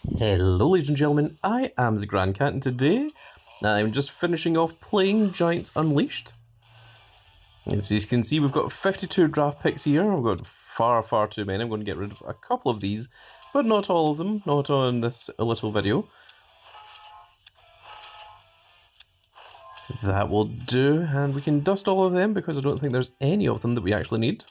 Hello ladies and gentlemen, I am the Grand Cat and today I'm just finishing off playing Giants Unleashed. As you can see, we've got 52 draft picks here. We've got far too many. I'm going to get rid of a couple of these, but not all of them, not on this little video. That will do, and we can dust all of them because I don't think there's any of them that we actually need.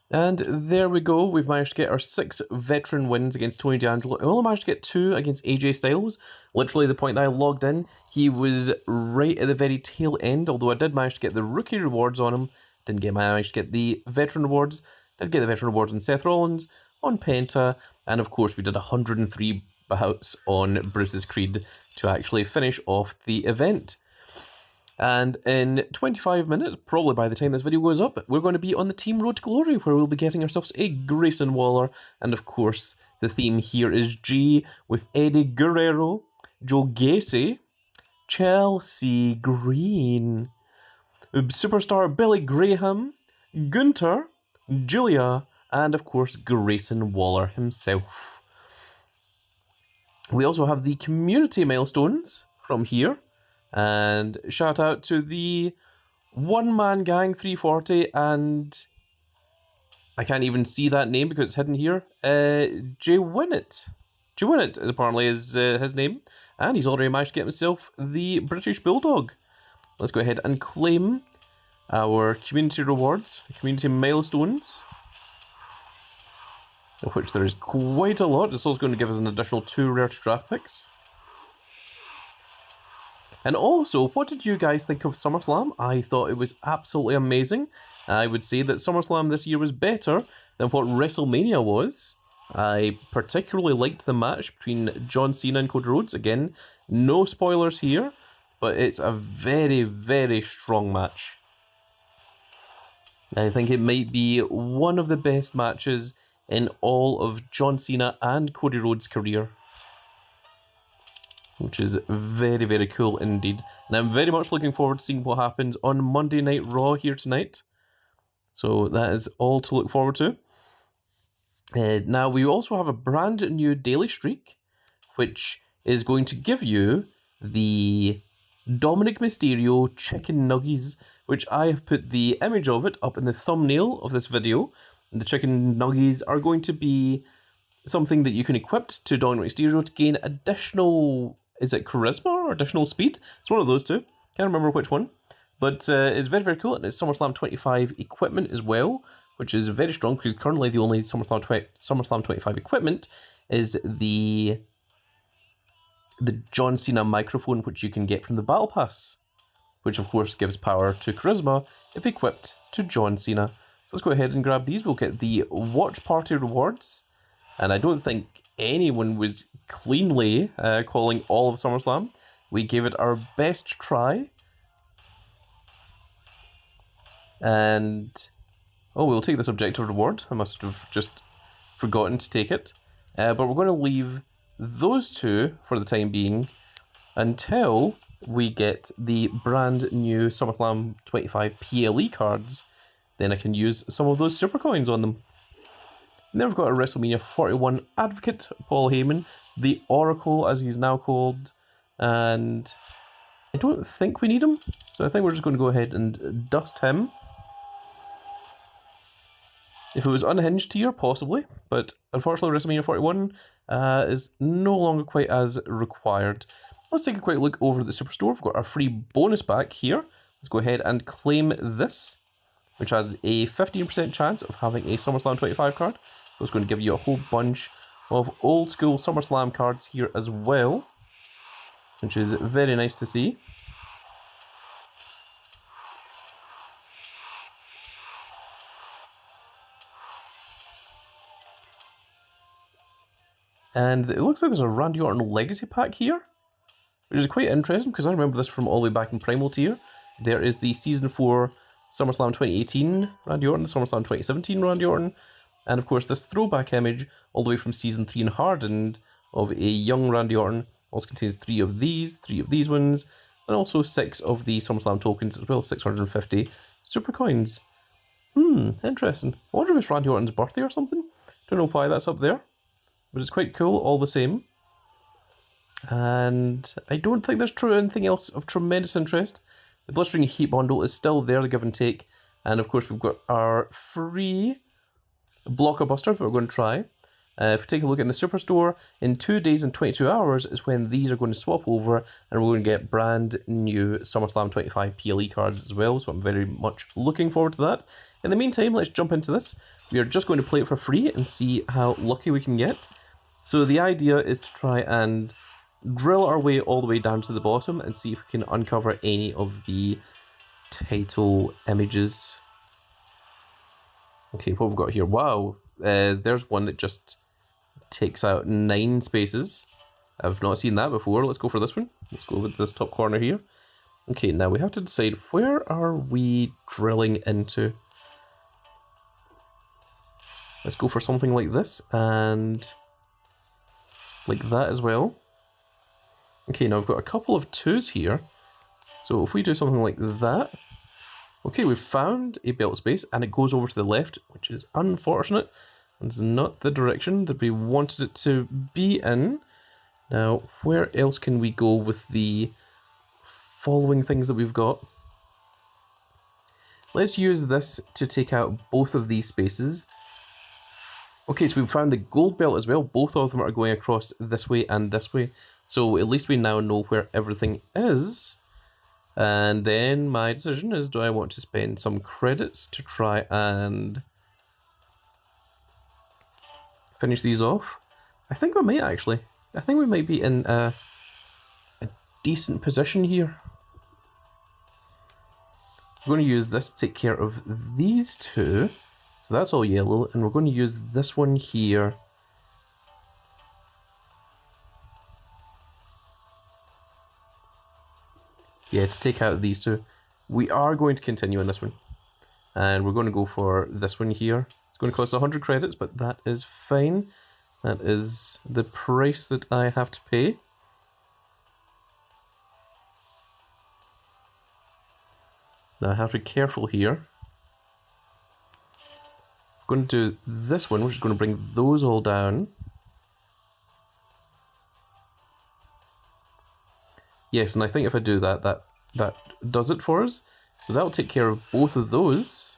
And there we go, we've managed to get our 6 veteran wins against Tony D'Angelo. I only managed to get 2 against AJ Styles. Literally the point that I logged in, he was right at the very tail end, although I did manage to get the rookie rewards on him. Didn't manage to get the veteran rewards. Did get the veteran rewards on Seth Rollins, on Penta, and of course we did 103 bouts on Bruce's Creed to actually finish off the event. And in 25 minutes, probably by the time this video goes up, we're going to be on the Team Road to Glory, where we'll be getting ourselves a Grayson Waller. And of course, the theme here is G, with Eddie Guerrero, Joe Gacy, Chelsea Green, Superstar Billy Graham, Gunter, Julia, and of course, Grayson Waller himself. We also have the community milestones from here. And shout out to the one-man gang 340 and I can't even see that name because it's hidden here. Jay Winnett. Jay Winnett apparently is his name, and he's already managed to get himself the British Bulldog. Let's go ahead and claim our community rewards, community milestones, of which there is quite a lot. This is also going to give us an additional 2 rare to draft picks. And also, what did you guys think of Summerslam? I thought it was absolutely amazing. I would say that Summerslam this year was better than what WrestleMania was. I particularly liked the match between John Cena and Cody Rhodes. Again, no spoilers here, but it's a very strong match. I think it might be one of the best matches in all of John Cena and Cody Rhodes' career, which is very cool indeed. And I'm very much looking forward to seeing what happens on Monday Night Raw here tonight. So that is all to look forward to. Now we also have a brand new daily streak, which is going to give you the Dominic Mysterio chicken nuggies, which I have put the image of it up in the thumbnail of this video. And the chicken nuggies are going to be something that you can equip to Dominic Mysterio to gain additional, is it charisma or additional speed? It's one of those two. Can't remember which one. But it's very cool, and it's SummerSlam 25 equipment as well, which is very strong, because currently the only SummerSlam 25 equipment is the John Cena microphone, which you can get from the Battle Pass, which of course gives power to charisma if equipped to John Cena. So let's go ahead and grab these. We'll get the Watch Party rewards. And I don't think anyone was cleanly calling all of SummerSlam. We gave it our best try. And oh, we'll take this objective reward. I must have just forgotten to take it. But we're going to leave those 2 for the time being until we get the brand new SummerSlam 25 PLE cards. Then I can use some of those super coins on them. And then we've got a WrestleMania 41 advocate, Paul Heyman, the Oracle as he's now called, and I don't think we need him, so I think we're just going to go ahead and dust him. If it was unhinged tier, possibly, but unfortunately WrestleMania 41 is no longer quite as required. Let's take a quick look over at the Superstore. We've got our free bonus pack here. Let's go ahead and claim this, which has a 15% chance of having a SummerSlam 25 card. So it's going to give you a whole bunch of old school SummerSlam cards here as well, which is very nice to see. And it looks like there's a Randy Orton Legacy pack here, which is quite interesting because I remember this from all the way back in Primal tier. There is the Season 4 SummerSlam 2018 Randy Orton, SummerSlam 2017 Randy Orton, and of course this throwback image all the way from Season 3 and Hardened of a young Randy Orton. Also contains 3 of these ones, and also 6 of the SummerSlam tokens, as well as 650 super coins. Interesting. I wonder if it's Randy Orton's birthday or something. Don't know why that's up there, but it's quite cool all the same. And I don't think there's anything else of tremendous interest. The Blistering Heat bundle is still there, the give and take. And of course we've got our free Blocker Busters that we're going to try. If we take a look in the Superstore, in 2 days and 22 hours is when these are going to swap over, and we're going to get brand new SummerSlam 25 PLE cards as well, so I'm very much looking forward to that. In the meantime, let's jump into this. We are just going to play it for free and see how lucky we can get. So the idea is to try and drill our way all the way down to the bottom and see if we can uncover any of the title images. Okay, what we've got here? Wow, there's one that just takes out 9 spaces. I've not seen that before. Let's go for this one. Let's go with this top corner here. Okay, now we have to decide where are we drilling into. Let's go for something like this and like that as well. Okay, now I've got a couple of 2s here. So if we do something like that. Okay, we've found a belt space and it goes over to the left, which is unfortunate. It's not the direction that we wanted it to be in. Now, where else can we go with the following things that we've got? Let's use this to take out both of these spaces. Okay, so we've found the gold belt as well. Both of them are going across this way and this way. So at least we now know where everything is. And then my decision is, do I want to spend some credits to try and finish these off? I think we might actually. I think we might be in a decent position here. We're going to use this to take care of these 2. So that's all yellow, and we're going to use this one here. Yeah, to take out these 2. We are going to continue on this one. And we're going to go for this one here. It's going to cost 100 credits, but that is fine. That is the price that I have to pay. Now I have to be careful here. I'm going to do this one, which is going to bring those all down. Yes, and I think if I do that, that does it for us. So that'll take care of both of those.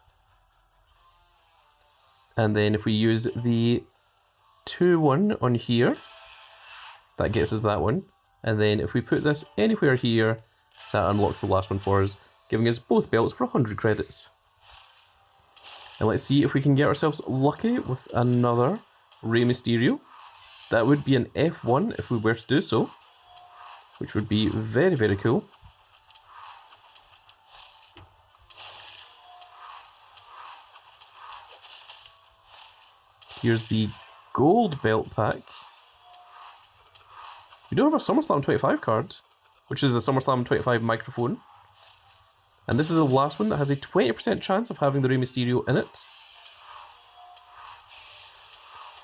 And then if we use the 2-1 on here, that gets us that one. And then if we put this anywhere here, that unlocks the last one for us, giving us both belts for 100 credits. And let's see if we can get ourselves lucky with another Rey Mysterio. That would be an F1 if we were to do so, which would be very, very cool. Here's the gold belt pack. We do have a SummerSlam 25 card, which is a SummerSlam 25 microphone. And this is the last one that has a 20% chance of having the Rey Mysterio in it.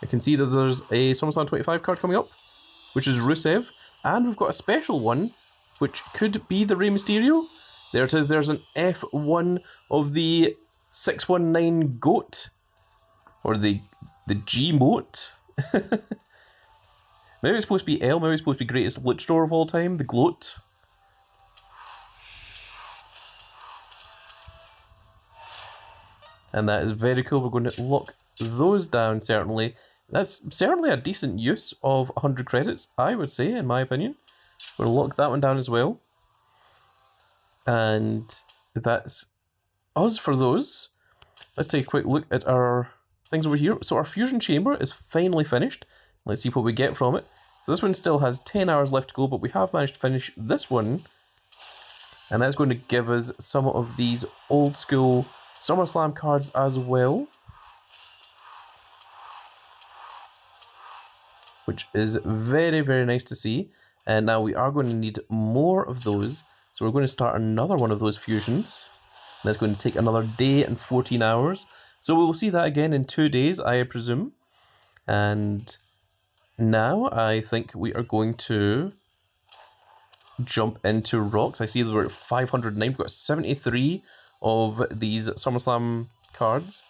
I can see that there's a SummerSlam 25 card coming up, which is Rusev. And we've got a special one, which could be the Rey Mysterio. There it is, there's an F1 of the 619 GOAT. Or the G-Moat. Maybe it's supposed to be L, maybe it's supposed to be greatest luchador of all time, the Gloat. And that is very cool. We're going to lock those down, certainly. That's certainly a decent use of 100 credits, I would say, in my opinion. We'll lock that one down as well. And that's us for those. Let's take a quick look at our things over here. So our fusion chamber is finally finished. Let's see what we get from it. So this one still has 10 hours left to go, but we have managed to finish this one. And that's going to give us some of these old school SummerSlam cards as well. Which is very, very nice to see. And now we are going to need more of those. So we're going to start another one of those fusions. That's going to take another day and 14 hours. So we will see that again in 2 days, I presume. And now I think we are going to jump into rocks. I see that we're at 509. We've got 73 of these SummerSlam cards.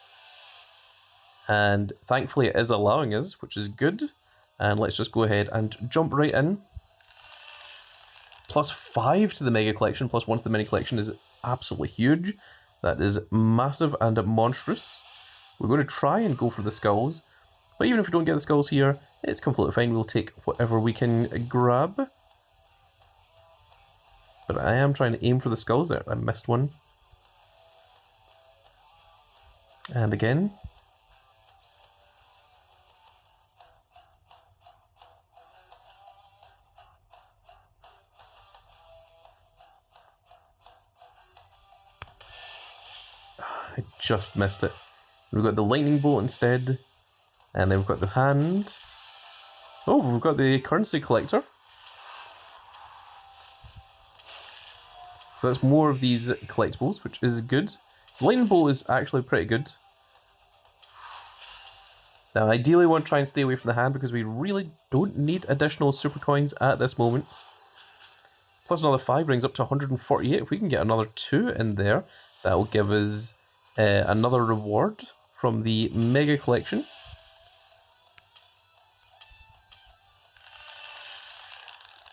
And thankfully it is allowing us, which is good. And let's just go ahead and jump right in. +5 to the Mega Collection, +1 to the Mini Collection is absolutely huge. That is massive and monstrous. We're going to try and go for the skulls. But even if we don't get the skulls here, it's completely fine. We'll take whatever we can grab. But I am trying to aim for the skulls there. I missed one. And again. I just missed it. We've got the lightning bolt instead. And then we've got the hand. Oh, we've got the currency collector. So that's more of these collectibles, which is good. The lightning bolt is actually pretty good. Now, ideally, we want to try and stay away from the hand because we really don't need additional super coins at this moment. Plus another 5 brings up to 148. If we can get another 2 in there, that will give us another reward from the Mega Collection.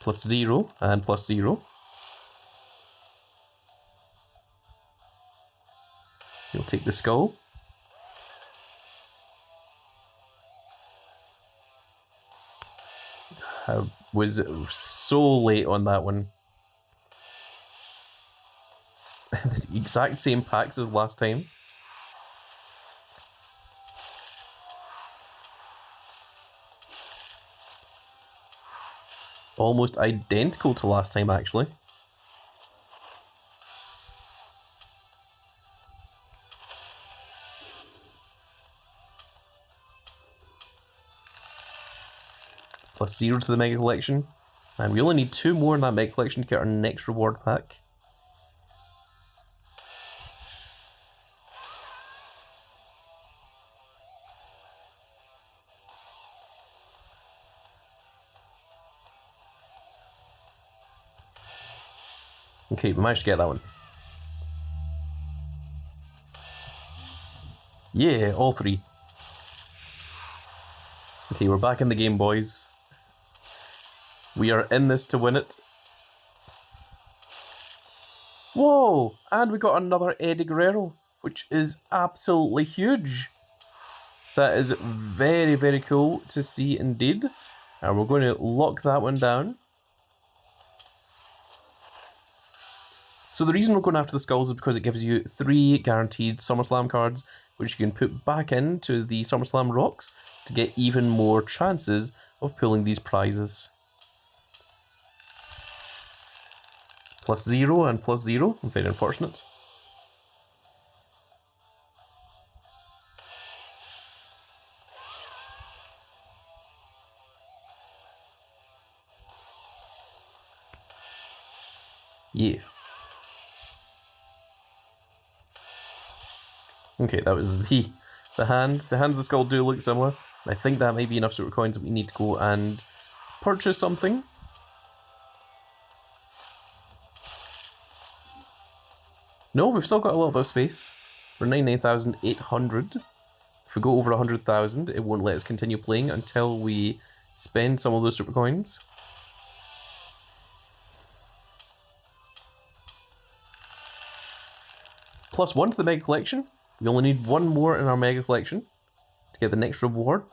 +0 and +0. You'll take the skull. I was so late on that one. The exact same packs as last time. Almost identical to last time, actually. +0 to the Mega Collection. And we only need 2 more in that Mega Collection to get our next reward pack. Okay, we managed to get that one. Yeah, all 3. Okay, we're back in the game, boys. We are in this to win it. Whoa! And we got another Eddie Guerrero, which is absolutely huge. That is very, very cool to see indeed. And we're going to lock that one down. So the reason we're going after the skulls is because it gives you 3 guaranteed Summerslam cards, which you can put back into the Summerslam rocks to get even more chances of pulling these prizes. +0 and +0, very unfortunate. Yeah. Okay, that was the hand. The hand of the skull do look similar. I think that might be enough super coins that we need to go and purchase something. No, we've still got a little bit of space. We're 99,800. If we go over 100,000, it won't let us continue playing until we spend some of those super coins. +1 to the Mega Collection. We only need 1 more in our Mega Collection to get the next reward.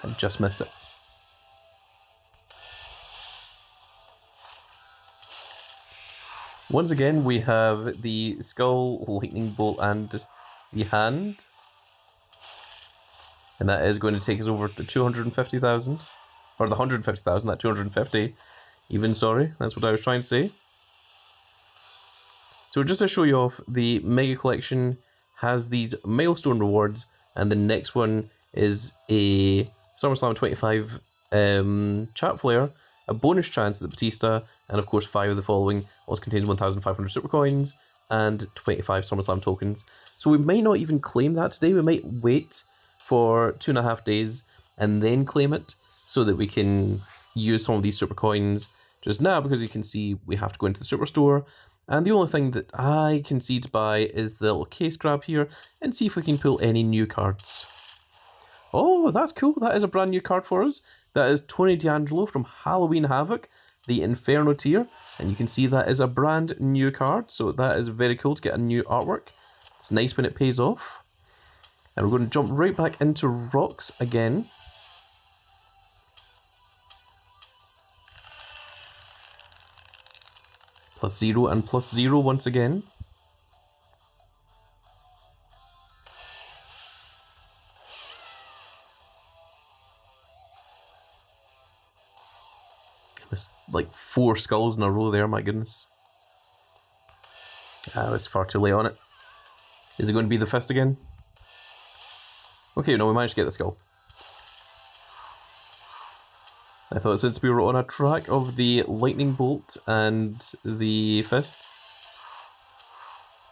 I just missed it. Once again, we have the skull, lightning bolt, and the hand. And that is going to take us over to 250,000. Or the 150,000, not 250. Even, sorry, that's what I was trying to say. So just to show you off, the Mega Collection has these milestone rewards, and the next one is a SummerSlam 25 chat flare a bonus chance at the Batista, and of course 5 of the following. Also contains 1,500 super coins and 25 Summerslam tokens. So we might not even claim that today. We might wait for 2.5 days and then claim it so that we can use some of these super coins just now, because you can see we have to go into the Superstore. And the only thing that I can see to buy is the little case grab here and see if we can pull any new cards. Oh, that's cool. That is a brand new card for us. That is Tony D'Angelo from Halloween Havoc, the Inferno tier. And you can see that is a brand new card. So that is very cool to get a new artwork. It's nice when it pays off. And we're going to jump right back into rocks again. +0 and +0 once again. There's like 4 skulls in a row there, my goodness. I was far too late on it. Is it going to be the fist again? Okay, no, we managed to get the skull. I thought since we were on a track of the lightning bolt and the fist.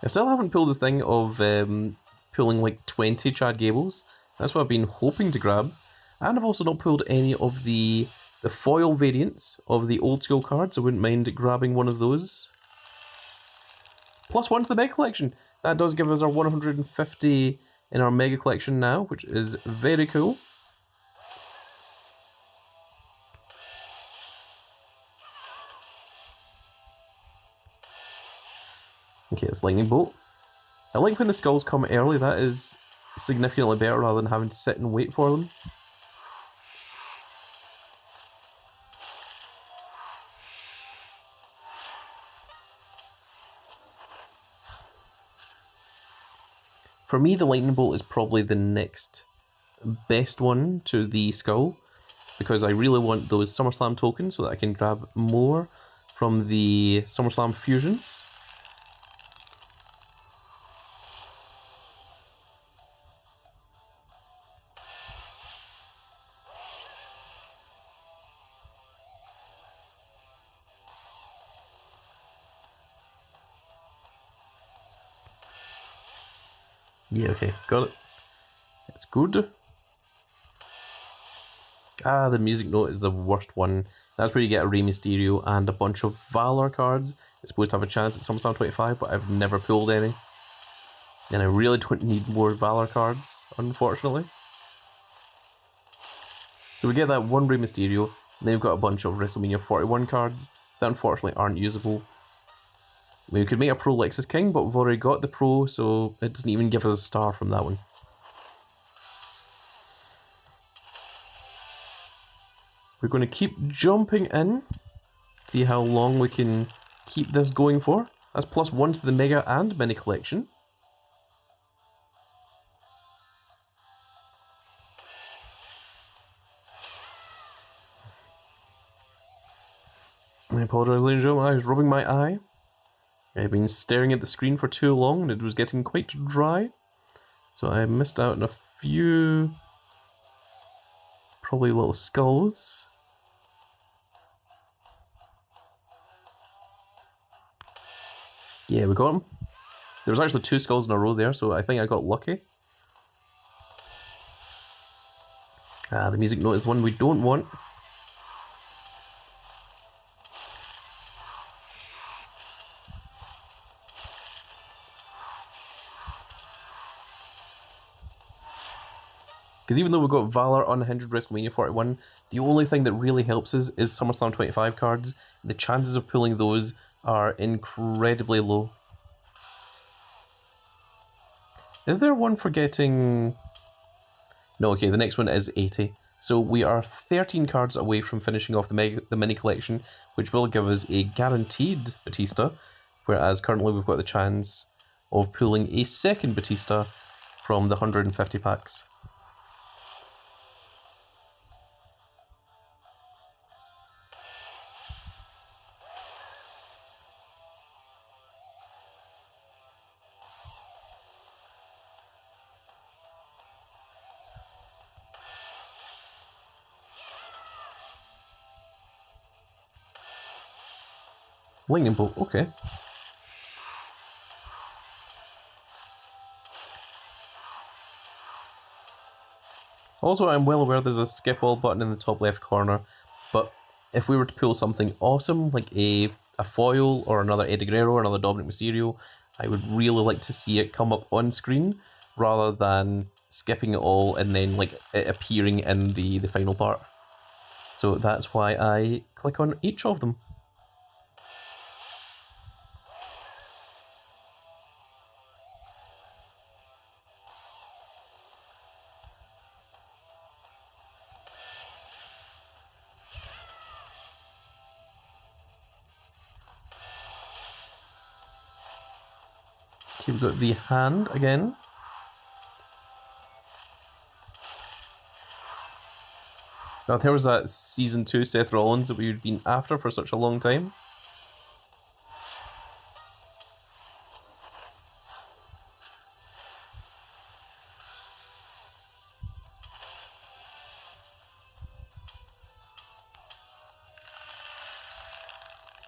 I still haven't pulled the thing of pulling like 20 Chad Gables. That's what I've been hoping to grab. And I've also not pulled any of the foil variants of the old school cards. I wouldn't mind grabbing one of those. +1 to the Mega Collection. That does give us our 150 in our Mega Collection now, which is very cool. Okay, it's Lightning Bolt. I like when the skulls come early. That is significantly better rather than having to sit and wait for them. For me, the Lightning Bolt is probably the next best one to the skull, because I really want those SummerSlam tokens so that I can grab more from the SummerSlam fusions. Yeah, okay, got it. It's good. Ah, the music note is the worst one. That's where you get a Rey Mysterio and a bunch of Valor cards. It's supposed to have a chance at SummerSlam 25, but I've never pulled any. And I really don't need more Valor cards, unfortunately. So we get that one Rey Mysterio, and then we've got a bunch of WrestleMania 41 cards that unfortunately aren't usable. I mean, we could make a Pro Lexus King, but we've already got the Pro, so it doesn't even give us a star from that one. We're going to keep jumping in, see how long we can keep this going for. That's +1 to the Mega and Mini Collection. I apologise, ladies and gentlemen, I was rubbing my eye. I've been staring at the screen for too long and it was getting quite dry. So I missed out on a few, probably little skulls. Yeah, we got them. There was actually 2 skulls in a row there, so I think I got lucky. Ah, the music note is the one we don't want. Because even though we've got Valor Unhindered WrestleMania 41, the only thing that really helps us is SummerSlam 25 cards. The chances of pulling those are incredibly low. Is there one for getting... No, okay, the next one is 80. So we are 13 cards away from finishing off the mini collection, which will give us a guaranteed Batista, whereas currently we've got the chance of pulling a second Batista from the 150 packs. Lightning bolt, okay. Also, I'm well aware there's a skip all button in the top left corner, but if we were to pull something awesome, like a foil or another Eddie Guerrero or another Dominic Mysterio, I would really like to see it come up on screen, rather than skipping it all and then like it appearing in the final part. So that's why I click on each of them. Okay, we've got the hand again. Now there was that season 2 Seth Rollins that we'd been after for such a long time.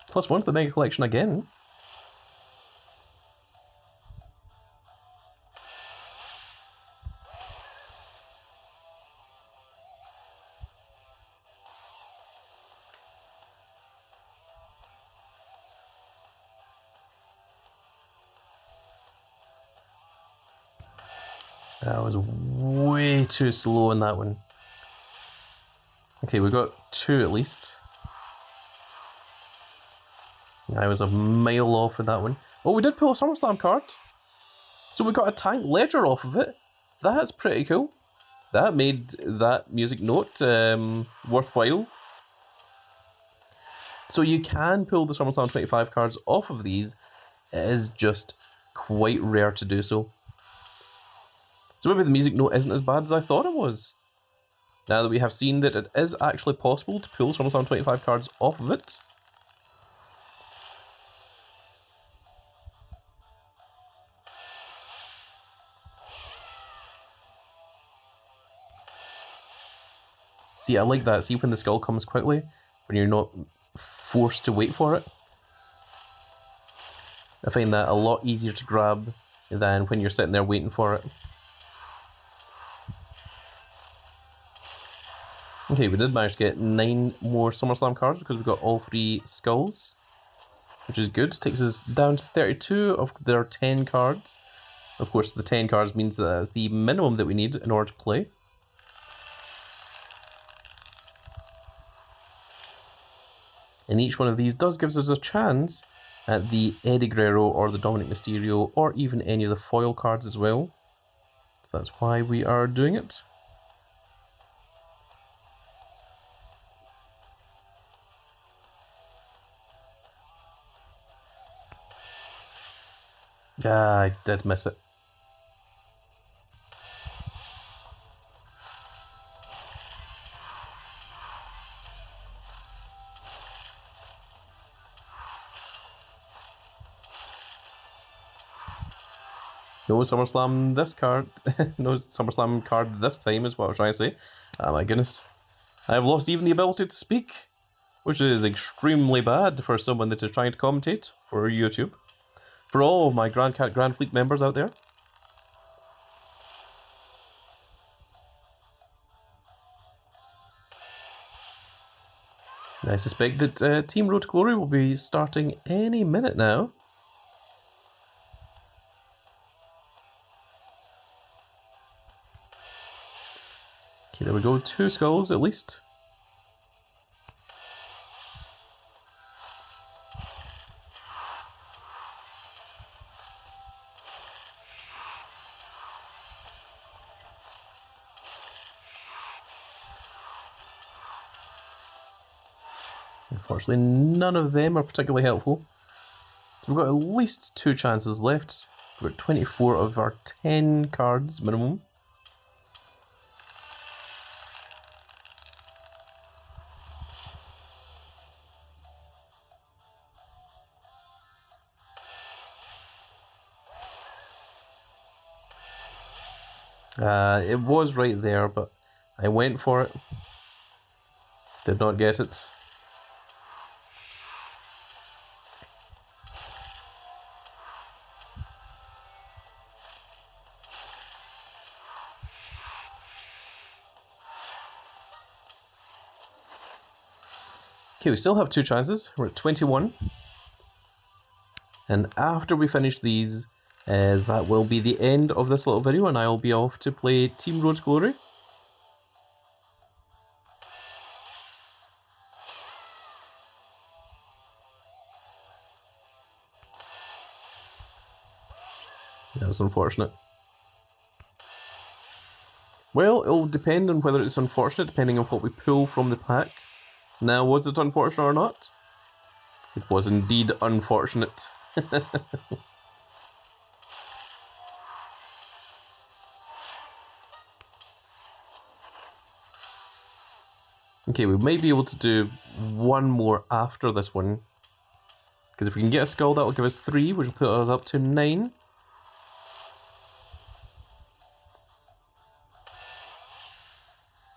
+1 to the Mega Collection again. That was way too slow in that one. Okay, we got 2 at least. I was a mile off with that one. Oh, we did pull a Summerslam card. So we got a Tank Ledger off of it. That's pretty cool. That made that music note worthwhile. So you can pull the Summerslam 25 cards off of these. It is just quite rare to do so. So maybe the music note isn't as bad as I thought it was. Now that we have seen that it is actually possible to pull Summerslam 25 cards off of it. See, I like that. See when the skull comes quickly, when you're not forced to wait for it. I find that a lot easier to grab than when you're sitting there waiting for it. Okay, we did manage to get 9 more SummerSlam cards because we got all 3 skulls, which is good. Takes us down to 32 of their 10 cards. Of course, the 10 cards means that is the minimum that we need in order to play. And each one of these does give us a chance at the Eddie Guerrero or the Dominic Mysterio or even any of the foil cards as well. So that's why we are doing it. Ah, I did miss it. No SummerSlam this card. No SummerSlam card this time is what I was trying to say. Oh my goodness. I have lost even the ability to speak, which is extremely bad for someone that is trying to commentate for YouTube. For all of my Grand Cat Grand Fleet members out there. And I suspect that Team Road to Glory will be starting any minute now. Okay, there we go, 2 skulls at least. Unfortunately, none of them are particularly helpful. So we've got at least 2 chances left. We've got 24 of our 10 cards minimum. It was right there, but I went for it. Did not get it. Okay, we still have 2 chances. We're at 21. And after we finish these, that will be the end of this little video, and I'll be off to play Team Rhodes Glory. That was unfortunate. Well, it'll depend on whether it's unfortunate, depending on what we pull from the pack. Now, was it unfortunate or not? It was indeed unfortunate. Okay, we might be able to do one more after this one. Because if we can get a skull, that will give us 3, which will put us up to 9.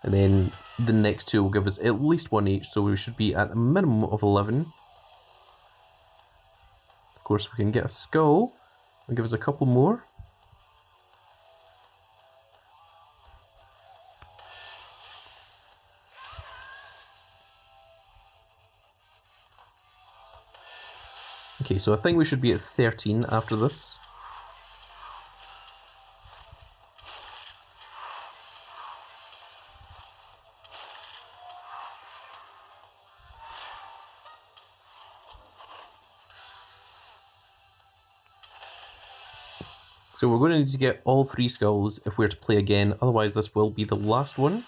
And then the next 2 will give us at least 1 each, so we should be at a minimum of 11. Of course, we can get a skull and give us a couple more. Okay, so I think we should be at 13 after this. So we're going to need to get all 3 skulls if we're to play again, otherwise this will be the last one.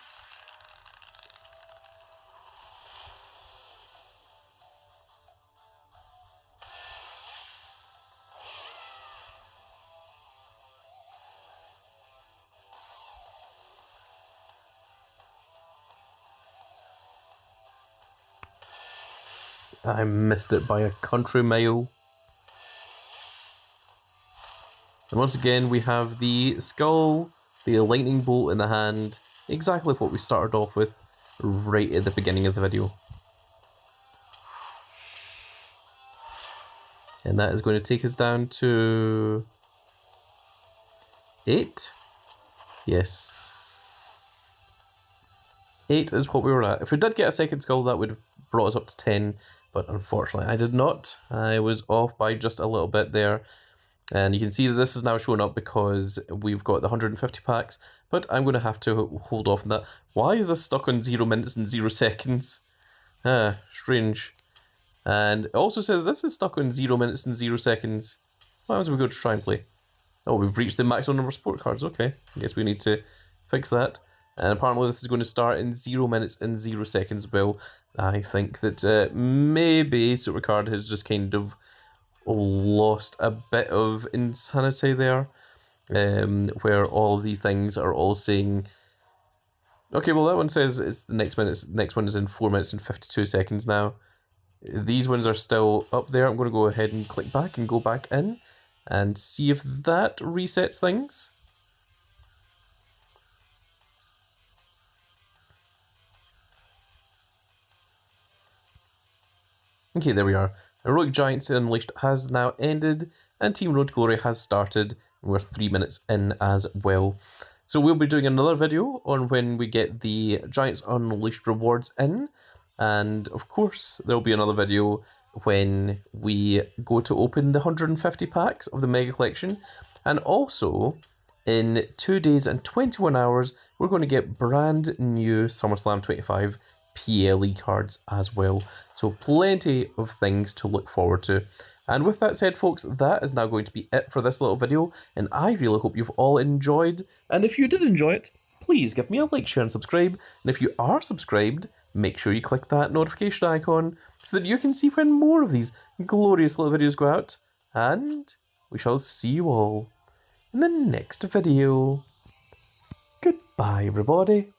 I missed it by a country mile. And once again, we have the skull, the lightning bolt in the hand, exactly what we started off with right at the beginning of the video. And that is going to take us down to 8. Yes. 8 is what we were at. If we did get a second skull, that would have brought us up to 10, but unfortunately I did not. I was off by just a little bit there. And you can see that this is now showing up because we've got the 150 packs, but I'm going to have to hold off on that. Why is this stuck on 0 minutes and 0 seconds? Strange. And it also said that this is stuck on 0 minutes and 0 seconds. What happens if we go to try and play? Oh, we've reached the maximum number of sport cards. Okay, I guess we need to fix that. And apparently this is going to start in 0 minutes and 0 seconds. Well, I think that maybe Supercard has just kind of lost a bit of insanity there, where all of these things are all saying, okay, well that one says it's the next one is in 4 minutes and 52 seconds now. These ones are still up there. I'm going to go ahead and click back and go back in and see if that resets things. Okay, there we are. Heroic Giants Unleashed has now ended, and Team Rhodes Glory has started. We're 3 minutes in as well. So we'll be doing another video on when we get the Giants Unleashed rewards in, and of course there'll be another video when we go to open the 150 packs of the Mega Collection, and also in 2 days and 21 hours we're going to get brand new Summerslam 25 PLE cards as well. So plenty of things to look forward to. And with that said, folks, that is now going to be it for this little video, and I really hope you've all enjoyed. And if you did enjoy it, please give me a like, share and subscribe. And if you are subscribed, make sure you click that notification icon so that you can see when more of these glorious little videos go out. And we shall see you all in the next video. Goodbye, everybody.